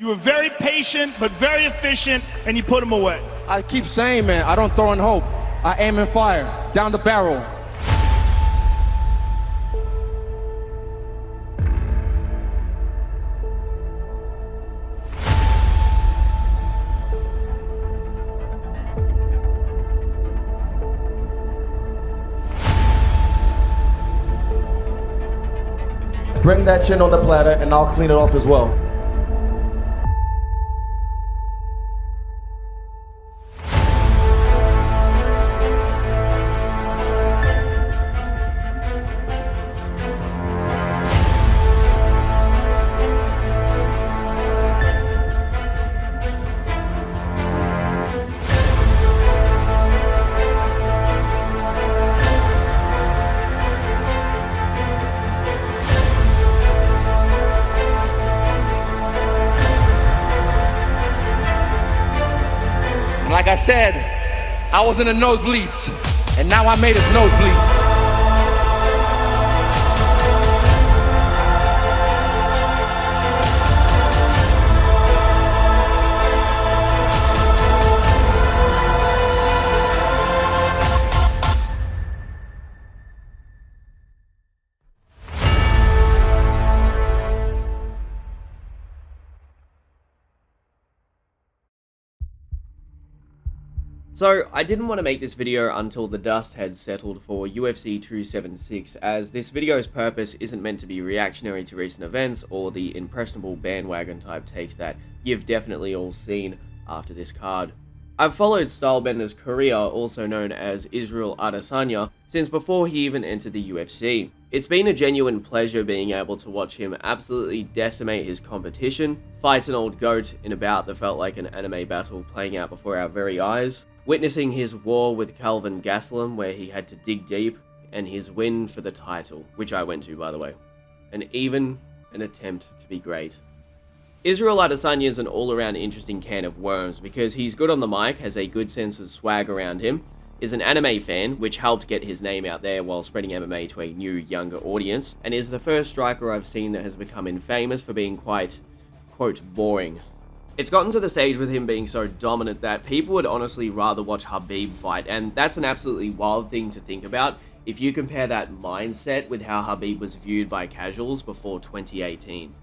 You were very patient, but very efficient, and you put him away. I keep saying, man, I don't throw in hope. I aim and fire, down the barrel. Bring that chin on the platter and I'll clean it off as well. Like I said, I was in the nosebleeds, and now I made his nose bleed. So, I didn't want to make this video until the dust had settled for UFC 276, as this video's purpose isn't meant to be reactionary to recent events or the impressionable bandwagon type takes that you've definitely all seen after this card. I've followed Stylebender's career, also known as Israel Adesanya, since before he even entered the UFC. It's been a genuine pleasure being able to watch him absolutely decimate his competition, fight an old goat in a bout that felt like an anime battle playing out before our very eyes, witnessing his war with Calvin Gastelum where he had to dig deep, and his win for the title, which I went to by the way, and even an attempt to be great. Israel Adesanya is an all-around interesting can of worms because he's good on the mic, has a good sense of swag around him, is an anime fan, which helped get his name out there while spreading MMA to a new, younger audience, and is the first striker I've seen that has become infamous for being quite, quote, boring. It's gotten to the stage with him being so dominant that people would honestly rather watch Khabib fight, and that's an absolutely wild thing to think about if you compare that mindset with how Khabib was viewed by casuals before 2018.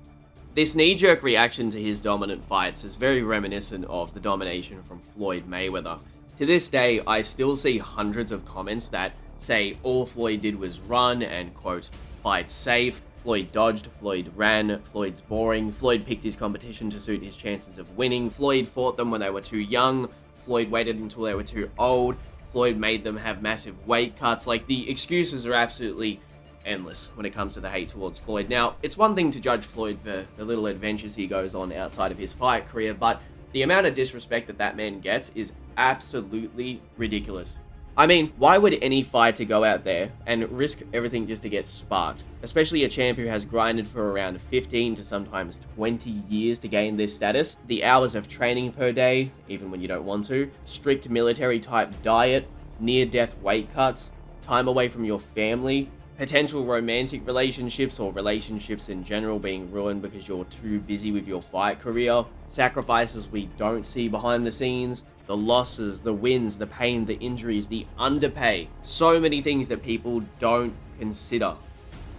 This knee-jerk reaction to his dominant fights is very reminiscent of the domination from Floyd Mayweather. To this day, I still see hundreds of comments that say all Floyd did was run and, quote, fight safe, Floyd dodged, Floyd ran, Floyd's boring, Floyd picked his competition to suit his chances of winning, Floyd fought them when they were too young, Floyd waited until they were too old, Floyd made them have massive weight cuts. Like, the excuses are absolutely endless when it comes to the hate towards Floyd. Now, it's one thing to judge Floyd for the little adventures he goes on outside of his fight career, but the amount of disrespect that that man gets is absolutely ridiculous. I mean, why would any fighter go out there and risk everything just to get sparked? Especially a champ who has grinded for around 15 to sometimes 20 years to gain this status. The hours of training per day, even when you don't want to, strict military type diet, near-death weight cuts, time away from your family, potential romantic relationships or relationships in general being ruined because you're too busy with your fight career, sacrifices we don't see behind the scenes, the losses, the wins, the pain, the injuries, the underpay. So many things that people don't consider.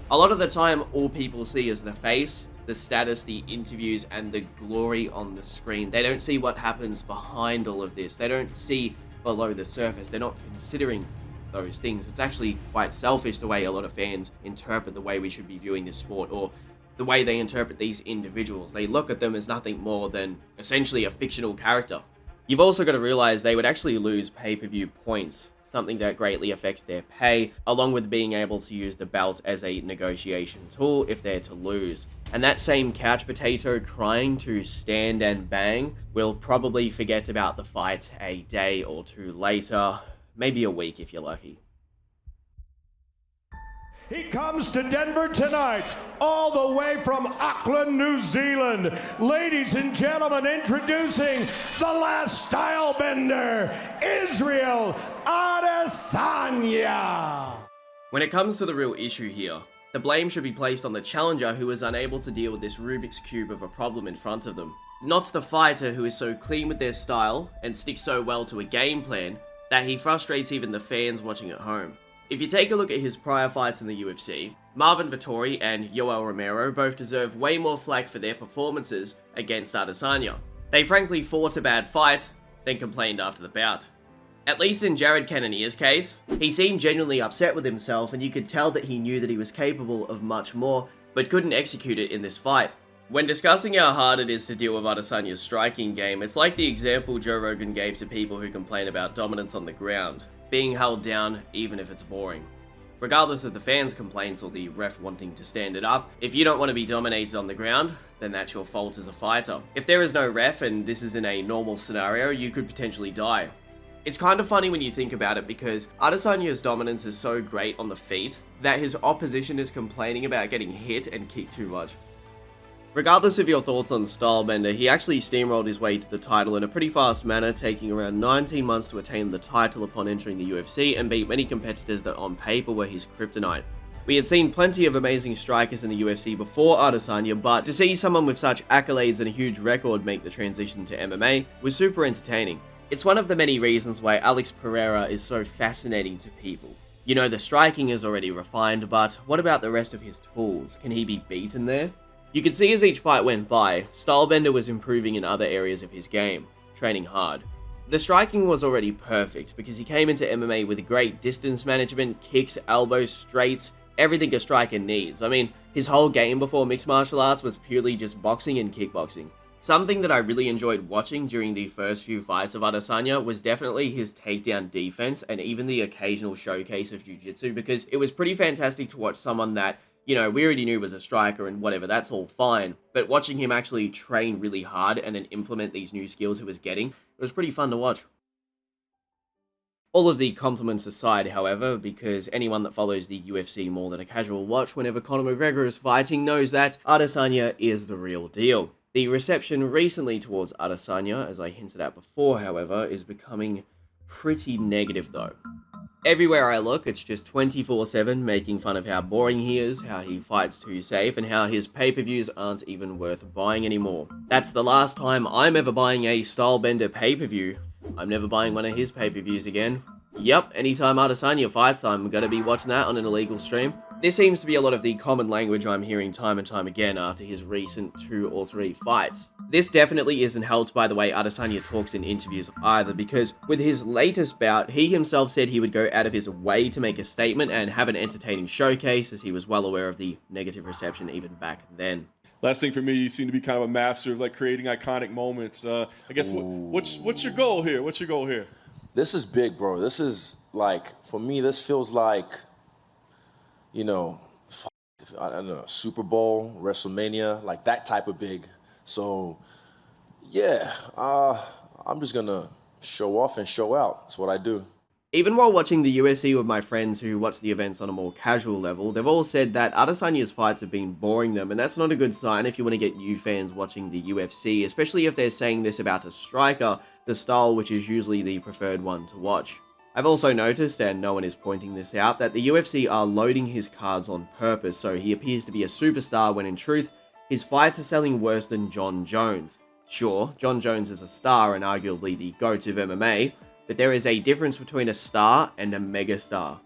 A lot of the time, all people see is the face, the status, the interviews, and the glory on the screen. They don't see what happens behind all of this. They don't see below the surface. They're not considering those things. It's actually quite selfish the way a lot of fans interpret the way we should be viewing this sport, or the way they interpret these individuals. They look at them as nothing more than essentially a fictional character. You've also got to realize they would actually lose pay-per-view points, something that greatly affects their pay, along with being able to use the belts as a negotiation tool if they're to lose. And that same couch potato crying to stand and bang will probably forget about the fight a day or two later, maybe a week if you're lucky. He comes to Denver tonight, all the way from Auckland, New Zealand. Ladies and gentlemen, introducing the last stylebender, Israel Adesanya. When it comes to the real issue here, the blame should be placed on the challenger who is unable to deal with this Rubik's Cube of a problem in front of them. not the fighter who is so clean with their style and sticks so well to a game plan that he frustrates even the fans watching at home. If you take a look at his prior fights in the UFC, Marvin Vettori and Yoel Romero both deserve way more flack for their performances against Adesanya. They frankly fought a bad fight, then complained after the bout. At least in Jared Cannonier's case, he seemed genuinely upset with himself, and you could tell that he knew that he was capable of much more, but couldn't execute it in this fight. When discussing how hard it is to deal with Adesanya's striking game, it's like the example Joe Rogan gave to people who complain about dominance on the ground, being held down even if it's boring. Regardless of the fans' complaints or the ref wanting to stand it up, if you don't want to be dominated on the ground, then that's your fault as a fighter. If there is no ref and this is in a normal scenario, you could potentially die. It's kind of funny when you think about it, because Adesanya's dominance is so great on the feet that his opposition is complaining about getting hit and kicked too much. Regardless of your thoughts on Stylebender, he actually steamrolled his way to the title in a pretty fast manner, taking around 19 months to attain the title upon entering the UFC and beat many competitors that on paper were his kryptonite. We had seen plenty of amazing strikers in the UFC before Adesanya, but to see someone with such accolades and a huge record make the transition to MMA was super entertaining. It's one of the many reasons why Alex Pereira is so fascinating to people. You know, the striking is already refined, but what about the rest of his tools? Can he be beaten there? You could see as each fight went by, Stylebender was improving in other areas of his game, training hard. The striking was already perfect because he came into MMA with great distance management, kicks, elbows, straights, everything a striker needs. I mean, his whole game before mixed martial arts was purely just boxing and kickboxing. Something that I really enjoyed watching during the first few fights of Adesanya was definitely his takedown defense and even the occasional showcase of jiu-jitsu, because it was pretty fantastic to watch someone that, you know, we already knew was a striker and whatever, that's all fine, but watching him actually train really hard and then implement these new skills he was getting, it was pretty fun to watch. All of the compliments aside, however, because anyone that follows the UFC more than a casual watch whenever Conor McGregor is fighting knows that Adesanya is the real deal. The reception recently towards Adesanya, as I hinted at before, however, is becoming pretty negative though. Everywhere I look, it's just 24/7 making fun of how boring he is, how he fights too safe, and how his pay-per-views aren't even worth buying anymore. That's the last time I'm ever buying a Stylebender pay-per-view. I'm never buying one of his pay-per-views again. Yep, anytime Adesanya fights, I'm gonna be watching that on an illegal stream. This seems to be a lot of the common language I'm hearing time and time again after his recent 2 or 3 fights. This definitely isn't helped by the way Adesanya talks in interviews either, because with his latest bout, he himself said he would go out of his way to make a statement and have an entertaining showcase, as he was well aware of the negative reception even back then. Last thing for me, you seem to be kind of a master of like creating iconic moments. I guess what's your goal here? What's your goal here? This is big, bro. This is like, for me, this feels like, you know, I don't know, Super Bowl, WrestleMania, like that type of big. So, yeah, I'm just gonna show off and show out. That's what I do. Even while watching the UFC with my friends who watch the events on a more casual level, they've all said that Adesanya's fights have been boring them, and that's not a good sign if you want to get new fans watching the UFC, especially if they're saying this about a striker, the style which is usually the preferred one to watch. I've also noticed, and no one is pointing this out, that the UFC are loading his cards on purpose, so he appears to be a superstar when in truth, his fights are selling worse than Jon Jones. Sure, Jon Jones is a star and arguably the GOAT of MMA, but there is a difference between a star and a megastar.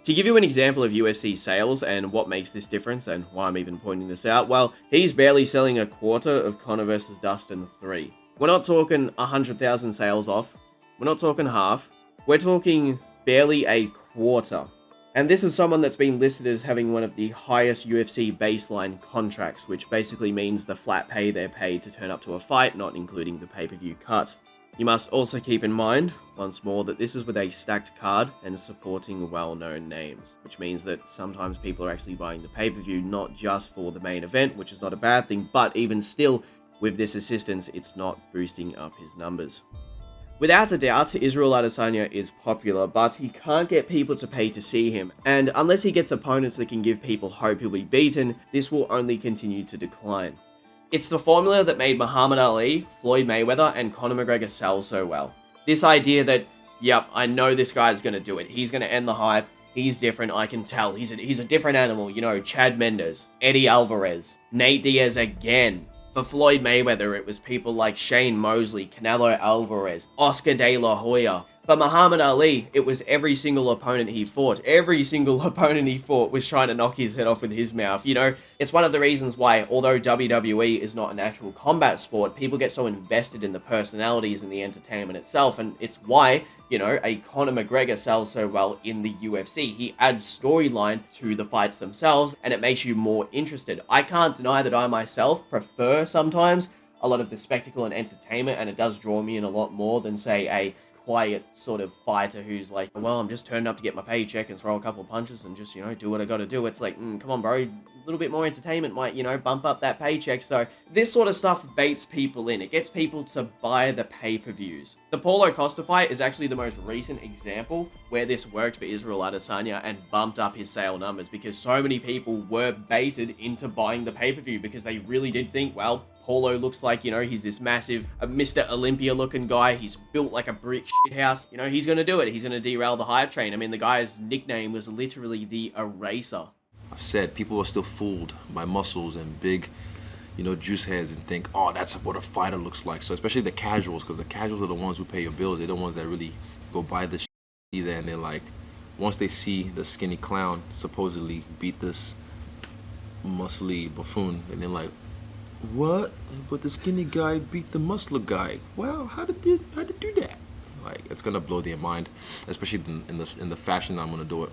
To give you an example of UFC sales and what makes this difference and why I'm even pointing this out, well, he's barely selling a quarter of Conor vs. Dustin 3. We're not talking 100,000 sales off, we're not talking half, we're talking barely a quarter. And this is someone that's been listed as having one of the highest UFC baseline contracts, which basically means the flat pay they're paid to turn up to a fight, not including the pay-per-view cut. You must also keep in mind, once more, that this is with a stacked card and supporting well-known names, which means that sometimes people are actually buying the pay-per-view not just for the main event, which is not a bad thing, but even still, with this assistance, it's not boosting up his numbers. Without a doubt, Israel Adesanya is popular, but he can't get people to pay to see him, and unless he gets opponents that can give people hope he'll be beaten, this will only continue to decline. It's the formula that made Muhammad Ali, Floyd Mayweather, and Conor McGregor sell so well. This idea that, yep, I know this guy's gonna do it, he's gonna end the hype, he's different, I can tell, he's a different animal, you know, Chad Mendes, Eddie Alvarez, Nate Diaz again. For Floyd Mayweather, it was people like Shane Mosley, Canelo Alvarez, Oscar De La Hoya. For Muhammad Ali, it was every single opponent he fought. Every single opponent he fought was trying to knock his head off with his mouth. You know, it's one of the reasons why, although WWE is not an actual combat sport, people get so invested in the personalities and the entertainment itself. And it's why, you know, a Conor McGregor sells so well in the UFC. He adds storyline to the fights themselves, and it makes you more interested. I can't deny that I myself prefer sometimes a lot of the spectacle and entertainment, and it does draw me in a lot more than, say, a quiet sort of fighter who's like, well, I'm just turning up to get my paycheck and throw a couple of punches and just, you know, do what I gotta do. It's like, come on, bro, a little bit more entertainment might, you know, bump up that paycheck. So this sort of stuff baits people in. It gets people to buy the pay-per-views. The Paulo Costa fight is actually the most recent example where this worked for Israel Adesanya and bumped up his sale numbers, because so many people were baited into buying the pay-per-view because they really did think, well, Paulo looks like, you know, he's this massive Mr. Olympia looking guy. He's built like a brick shithouse. You know, he's going to do it. He's going to derail the hype train. I mean, the guy's nickname was literally the Eraser. I've said people are still fooled by muscles and big, you know, juice heads and think, oh, that's what a fighter looks like. So especially the casuals, because the casuals are the ones who pay your bills. They're the ones that really go buy this shit either. And they're like, once they see the skinny clown supposedly beat this muscly buffoon, and they're like, what? But the skinny guy beat the muscular guy. Well, how did do that? Like, it's gonna blow their mind, especially in the fashion I'm gonna do it.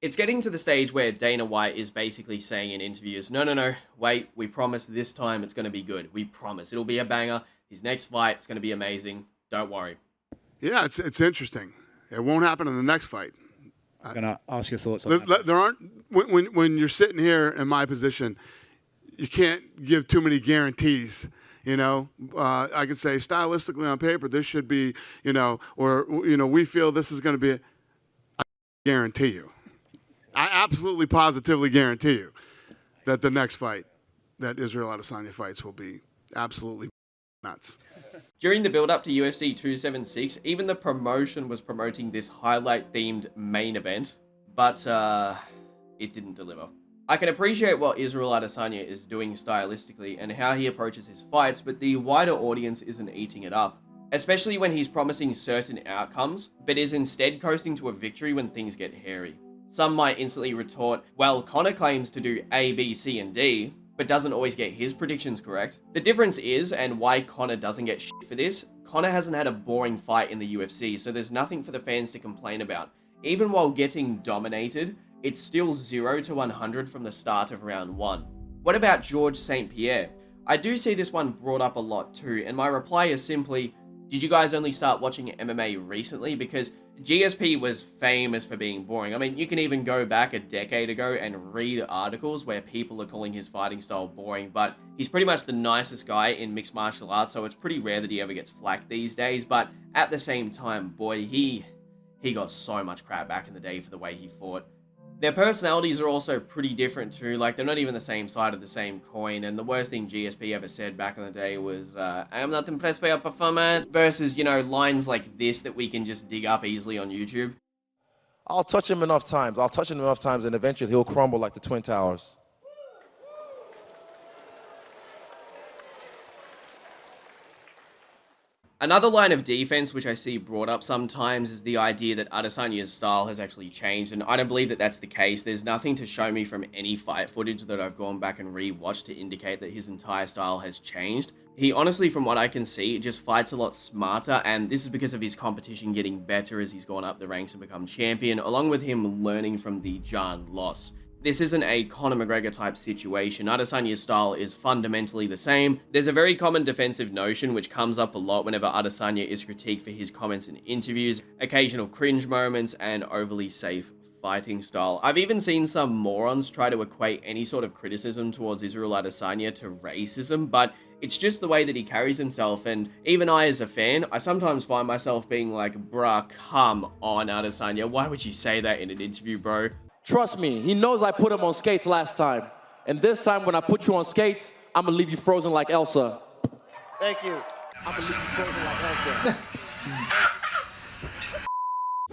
It's getting to the stage where Dana White is basically saying in interviews, no, wait, we promise this time it's gonna be good. We promise it'll be a banger. His next fight, it's gonna be amazing. Don't worry. Yeah, it's interesting. It won't happen in the next fight. I'm gonna ask your thoughts on that. There aren't when you're sitting here in my position. You can't give too many guarantees, you know. I could say stylistically on paper, this should be, you know, or, you know, we feel this is going to be, I guarantee you. I absolutely positively guarantee you that the next fight that Israel Adesanya fights will be absolutely nuts. During the build-up to UFC 276, even the promotion was promoting this highlight-themed main event, but it didn't deliver. I can appreciate what Israel Adesanya is doing stylistically and how he approaches his fights, but the wider audience isn't eating it up. Especially when he's promising certain outcomes, but is instead coasting to a victory when things get hairy. Some might instantly retort, well, Conor claims to do A, B, C, and D, but doesn't always get his predictions correct. The difference is, and why Conor doesn't get shit for this, Conor hasn't had a boring fight in the UFC, so there's nothing for the fans to complain about. Even while getting dominated, it's still 0 to 100 from the start of round 1. What about Georges St-Pierre? I do see this one brought up a lot too, and my reply is simply, did you guys only start watching MMA recently? Because GSP was famous for being boring. I mean, you can even go back a decade ago and read articles where people are calling his fighting style boring, but he's pretty much the nicest guy in mixed martial arts, so it's pretty rare that he ever gets flack these days, but at the same time, boy, he got so much crap back in the day for the way he fought. Their personalities are also pretty different too, like they're not even the same side of the same coin, and the worst thing GSP ever said back in the day was, I am not impressed by your performance, versus, you know, lines like this that we can just dig up easily on YouTube. I'll touch him enough times, and eventually he'll crumble like the Twin Towers. Another line of defense which I see brought up sometimes is the idea that Adesanya's style has actually changed, and I don't believe that that's the case. There's nothing to show me from any fight footage that I've gone back and re-watched to indicate that his entire style has changed. He honestly, from what I can see, just fights a lot smarter, and this is because of his competition getting better as he's gone up the ranks and become champion, along with him learning from the Jan loss. This isn't a Conor McGregor type situation. Adesanya's style is fundamentally the same. There's a very common defensive notion which comes up a lot whenever Adesanya is critiqued for his comments in interviews, occasional cringe moments, and overly safe fighting style. I've even seen some morons try to equate any sort of criticism towards Israel Adesanya to racism, but it's just the way that he carries himself, and even I as a fan, I sometimes find myself being like, bruh, come on Adesanya, why would you say that in an interview, bro? Trust me, he knows I put him on skates last time. And this time when I put you on skates, I'm gonna leave you frozen like Elsa. Thank you. I'm gonna leave you frozen like Elsa.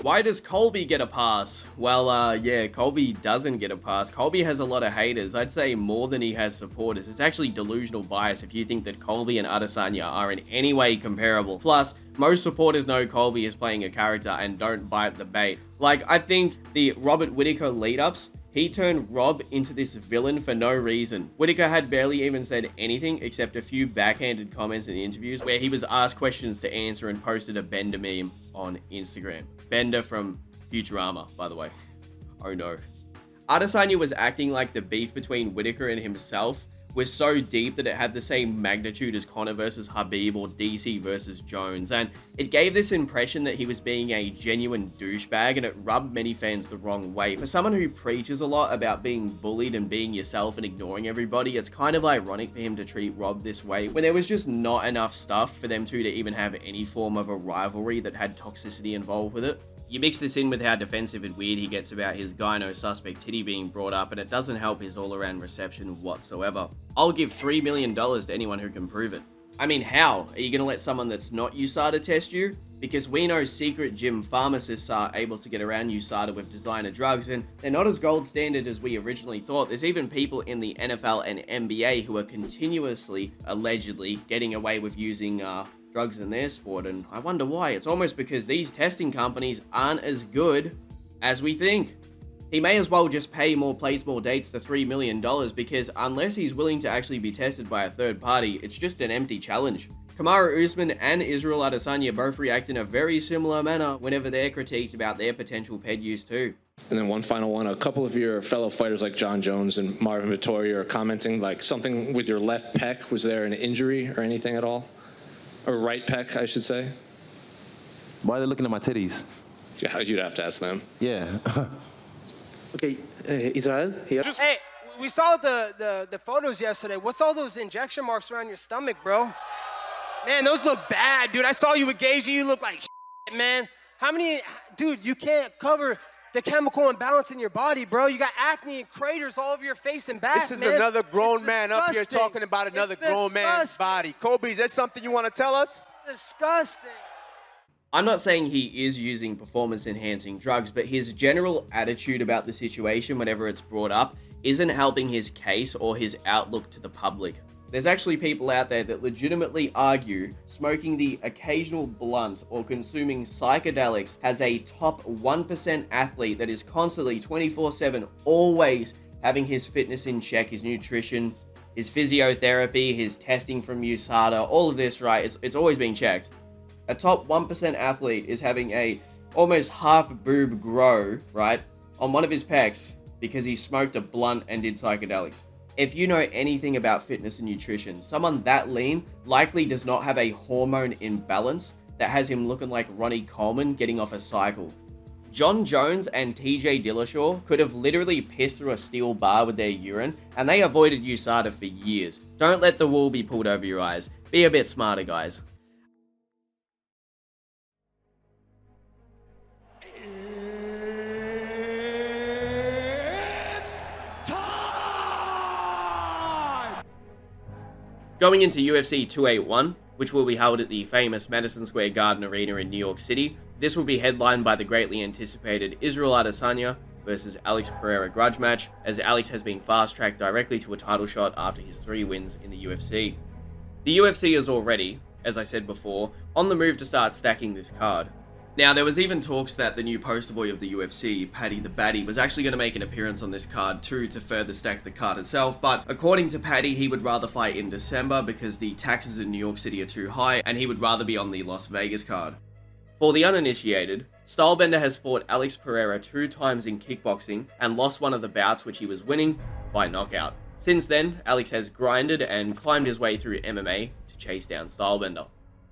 Why does Colby get a pass? Well, yeah, Colby doesn't get a pass. Colby has a lot of haters. I'd say more than he has supporters. It's actually delusional bias if you think that Colby and Adesanya are in any way comparable. Plus, most supporters know Colby is playing a character and don't bite the bait. Like, I think the Robert Whittaker lead-ups, he turned Rob into this villain for no reason. Whittaker had barely even said anything except a few backhanded comments in interviews where he was asked questions to answer and posted a Bender meme on Instagram. Bender from Futurama, by the way. Oh no. Adesanya was acting like the beef between Whittaker and himself was so deep that it had the same magnitude as Conor versus Habib or DC versus Jones, and it gave this impression that he was being a genuine douchebag, and it rubbed many fans the wrong way. For someone who preaches a lot about being bullied and being yourself and ignoring everybody, it's kind of ironic for him to treat Rob this way when there was just not enough stuff for them two to even have any form of a rivalry that had toxicity involved with it. You mix this in with how defensive and weird he gets about his gyno suspect titty being brought up, and it doesn't help his all-around reception whatsoever. I'll give $3 million to anyone who can prove it. I mean, how? Are you going to let someone that's not USADA test you? Because we know secret gym pharmacists are able to get around USADA with designer drugs, and they're not as gold standard as we originally thought. There's even people in the NFL and NBA who are continuously, allegedly, getting away with using drugs in their sport, and I wonder why. It's almost because these testing companies aren't as good as we think. He may as well just pay more plates, more dates the $3 million, because unless he's willing to actually be tested by a third party, it's just an empty challenge. Kamaru Usman and Israel Adesanya both react in a very similar manner whenever they're critiqued about their potential ped use too. And then one final one, a couple of your fellow fighters like John Jones and Marvin Vittoria are commenting like something with your left pec. Was there an injury or anything at all? Or right pec, I should say. Why are they looking at my titties? Yeah, you'd have to ask them. Yeah. Okay, Israel, here. Hey, we saw the photos yesterday. What's all those injection marks around your stomach, bro? Man, those look bad, dude. I saw you with Gage, you look like shit, man. How many, dude, you can't cover the chemical imbalance in your body, bro. You got acne and craters all over your face and back, This is another grown man up here talking about another grown man's body. Colby, is that something you want to tell us? Disgusting. I'm not saying he is using performance-enhancing drugs, but his general attitude about the situation whenever it's brought up isn't helping his case or his outlook to the public. There's actually people out there that legitimately argue smoking the occasional blunt or consuming psychedelics has a top 1% athlete that is constantly 24/7 always having his fitness in check, his nutrition, his physiotherapy, his testing from USADA, all of this, right? It's always being checked. A top 1% athlete is having a almost half boob grow, right, on one of his pecs because he smoked a blunt and did psychedelics. If you know anything about fitness and nutrition, someone that lean likely does not have a hormone imbalance that has him looking like Ronnie Coleman getting off a cycle. John Jones and TJ Dillashaw could have literally pissed through a steel bar with their urine, and they avoided USADA for years. Don't let the wool be pulled over your eyes. Be a bit smarter, guys. Going into UFC 281, which will be held at the famous Madison Square Garden Arena in New York City, this will be headlined by the greatly anticipated Israel Adesanya versus Alex Pereira grudge match, as Alex has been fast-tracked directly to a title shot after his 3 wins in the UFC. The UFC is already, as I said before, on the move to start stacking this card. Now, there was even talks that the new poster boy of the UFC, Paddy the Baddy, was actually going to make an appearance on this card too to further stack the card itself, but according to Paddy, he would rather fight in December because the taxes in New York City are too high, and he would rather be on the Las Vegas card. For the uninitiated, Stylebender has fought Alex Pereira 2 times in kickboxing and lost one of the bouts which he was winning by knockout. Since then, Alex has grinded and climbed his way through MMA to chase down Stylebender.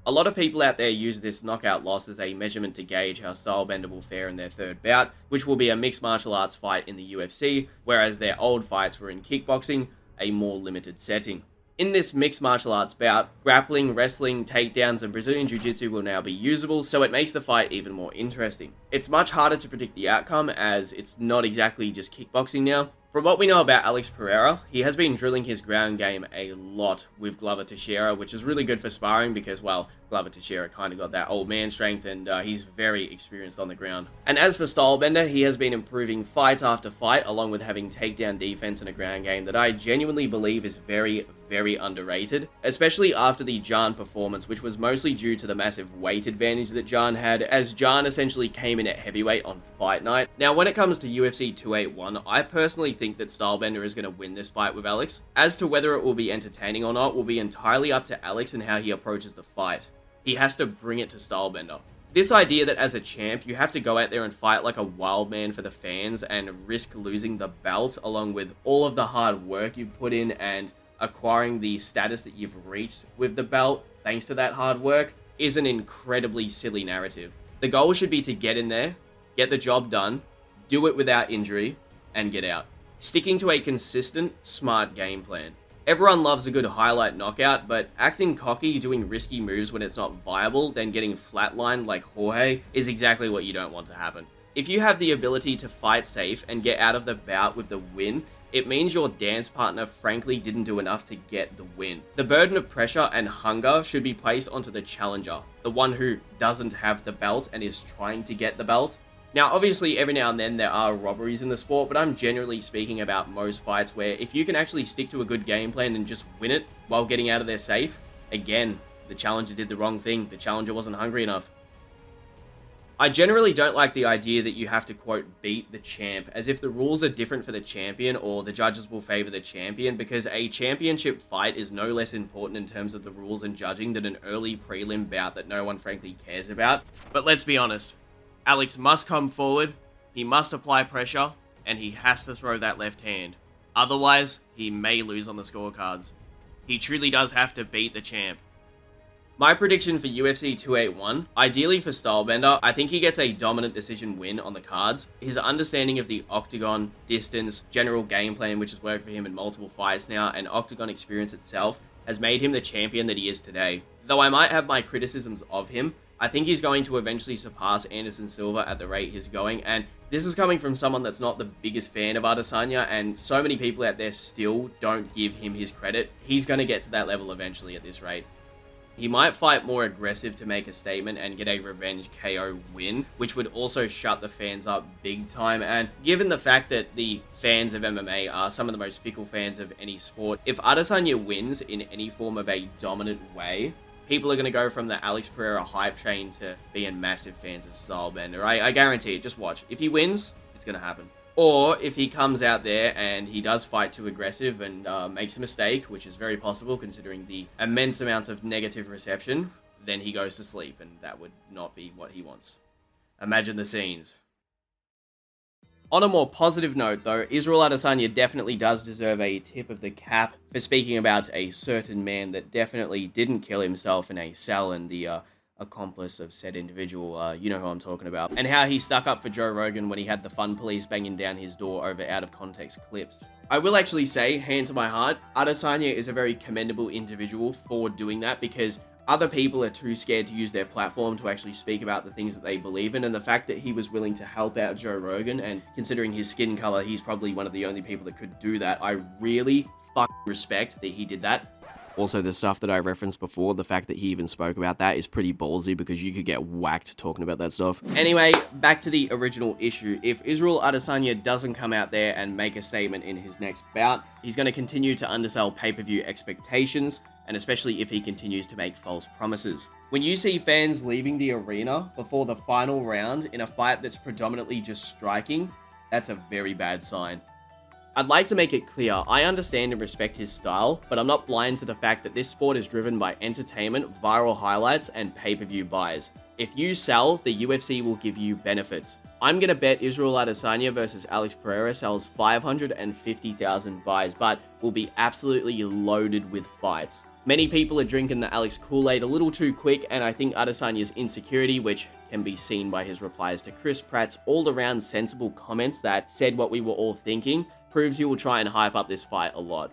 A lot of people out there use this knockout loss as a measurement to gauge how Stylebender will fare in their 3rd bout, which will be a mixed martial arts fight in the UFC, whereas their old fights were in kickboxing, a more limited setting. In this mixed martial arts bout, grappling, wrestling, takedowns, and Brazilian Jiu-Jitsu will now be usable, so it makes the fight even more interesting. It's much harder to predict the outcome, as it's not exactly just kickboxing now. From what we know about Alex Pereira, he has been drilling his ground game a lot with Glover Teixeira, which is really good for sparring because, well, Glover Teixeira kind of got that old man strength, and he's very experienced on the ground. And as for Stylebender, he has been improving fight after fight, along with having takedown defense and a ground game that I genuinely believe is very, very underrated, especially after the Jan performance, which was mostly due to the massive weight advantage that Jan had, as Jan essentially came in at heavyweight on fight night. Now, when it comes to UFC 281, I personally think that Stylebender is going to win this fight with Alex. As to whether it will be entertaining or not will be entirely up to Alex and how he approaches the fight. He has to bring it to Stylebender. This idea that as a champ, you have to go out there and fight like a wild man for the fans and risk losing the belt, along with all of the hard work you've put in and acquiring the status that you've reached with the belt thanks to that hard work, is an incredibly silly narrative. The goal should be to get in there, get the job done, do it without injury, and get out. Sticking to a consistent, smart game plan. Everyone loves a good highlight knockout, but acting cocky, doing risky moves when it's not viable, then getting flatlined like Jorge is exactly what you don't want to happen. If you have the ability to fight safe and get out of the bout with the win, it means your dance partner frankly didn't do enough to get the win. The burden of pressure and hunger should be placed onto the challenger, the one who doesn't have the belt and is trying to get the belt. Now, obviously, every now and then there are robberies in the sport, but I'm generally speaking about most fights where if you can actually stick to a good game plan and just win it while getting out of there safe, again, the challenger did the wrong thing. The challenger wasn't hungry enough. I generally don't like the idea that you have to, quote, beat the champ, as if the rules are different for the champion or the judges will favor the champion, because a championship fight is no less important in terms of the rules and judging than an early prelim bout that no one frankly cares about. But let's be honest. Alex must come forward, he must apply pressure, and he has to throw that left hand. Otherwise, he may lose on the scorecards. He truly does have to beat the champ. My prediction for UFC 281, ideally for Stylebender, I think he gets a dominant decision win on the cards. His understanding of the octagon, distance, general game plan, which has worked for him in multiple fights now, and octagon experience itself, has made him the champion that he is today. Though I might have my criticisms of him, I think he's going to eventually surpass Anderson Silva at the rate he's going, and this is coming from someone that's not the biggest fan of Adesanya, and so many people out there still don't give him his credit. He's going to get to that level eventually at this rate. He might fight more aggressive to make a statement and get a revenge KO win, which would also shut the fans up big time, and given the fact that the fans of MMA are some of the most fickle fans of any sport, if Adesanya wins in any form of a dominant way, people are going to go from the Alex Pereira hype train to being massive fans of Stylebender. I guarantee it. Just watch. If he wins, it's going to happen. Or if he comes out there and he does fight too aggressive and makes a mistake, which is very possible considering the immense amounts of negative reception, then he goes to sleep, and that would not be what he wants. Imagine the scenes. On a more positive note, though, Israel Adesanya definitely does deserve a tip of the cap for speaking about a certain man that definitely didn't kill himself in a cell and the accomplice of said individual, you know who I'm talking about, and how he stuck up for Joe Rogan when he had the fun police banging down his door over out-of-context clips. I will actually say, hand to my heart, Adesanya is a very commendable individual for doing that, because other people are too scared to use their platform to actually speak about the things that they believe in, and the fact that he was willing to help out Joe Rogan, and considering his skin color, he's probably one of the only people that could do that. I really respect that he did that. Also, the stuff that I referenced before, the fact that he even spoke about that is pretty ballsy, because you could get whacked talking about that stuff. Anyway, back to the original issue. If Israel Adesanya doesn't come out there and make a statement in his next bout, he's going to continue to undersell pay-per-view expectations, and especially if he continues to make false promises. When you see fans leaving the arena before the final round in a fight that's predominantly just striking, that's a very bad sign. I'd like to make it clear, I understand and respect his style, but I'm not blind to the fact that this sport is driven by entertainment, viral highlights, and pay-per-view buys. If you sell, the UFC will give you benefits. I'm going to bet Israel Adesanya versus Alex Pereira sells 550,000 buys, but will be absolutely loaded with fights. Many people are drinking the Alex Kool-Aid a little too quick, and I think Adesanya's insecurity, which can be seen by his replies to Chris Pratt's all-around sensible comments that said what we were all thinking, proves he will try and hype up this fight a lot.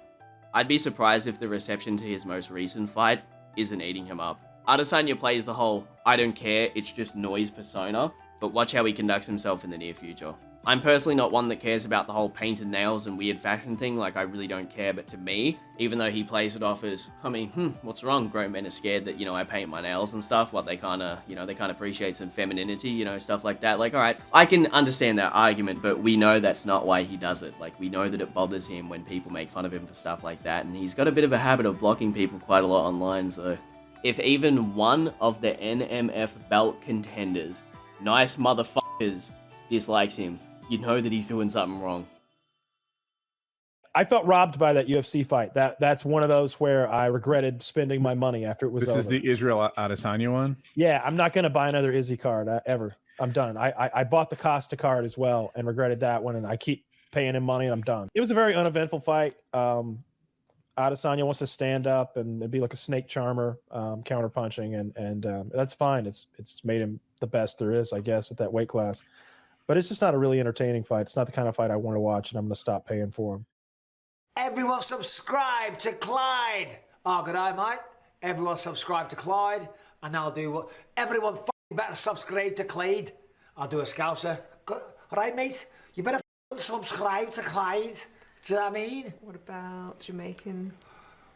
I'd be surprised if the reception to his most recent fight isn't eating him up. Adesanya plays the whole, I don't care, it's just noise persona, but watch how he conducts himself in the near future. I'm personally not one that cares about the whole painted nails and weird fashion thing, like I really don't care, but to me, even though he plays it off as, I mean, what's wrong? Grown men are scared that, you know, I paint my nails and stuff, what they kinda, you know, they can't appreciate some femininity, you know, stuff like that. Like, alright, I can understand that argument, but we know that's not why he does it. Like, we know that it bothers him when people make fun of him for stuff like that, and he's got a bit of a habit of blocking people quite a lot online, so if even one of the NMF belt contenders, nice motherfuckers, dislikes him, you know that he's doing something wrong. I felt robbed by that UFC fight. That's one of those where I regretted spending my money after it was over. This is the Israel Adesanya one? Yeah, I'm not going to buy another Izzy card ever. I'm done. I bought the Costa card as well and regretted that one, and I keep paying him money and I'm done. It was a very uneventful fight. Adesanya wants to stand up and be like a snake charmer, counter punching, and that's fine. It's made him the best there is, I guess, at that weight class. But it's just not a really entertaining fight. It's not the kind of fight I want to watch, and I'm going to stop paying for him. Everyone subscribe to Clyde. Oh, good eye, mate. Everyone subscribe to Clyde, and I'll do what... Everyone better subscribe to Clyde. I'll do a scouser. All right, mate? You better subscribe to Clyde. Do you know what I mean? What about Jamaican?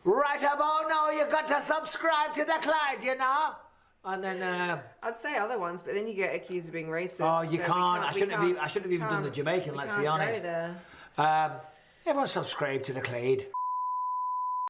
Right about now, you got to subscribe to the Clyde, you know? And then I'd say other ones, but then you get accused of being racist. Oh, you can't. I shouldn't have even done the Jamaican. Let's be honest. Everyone subscribe to the Clyde.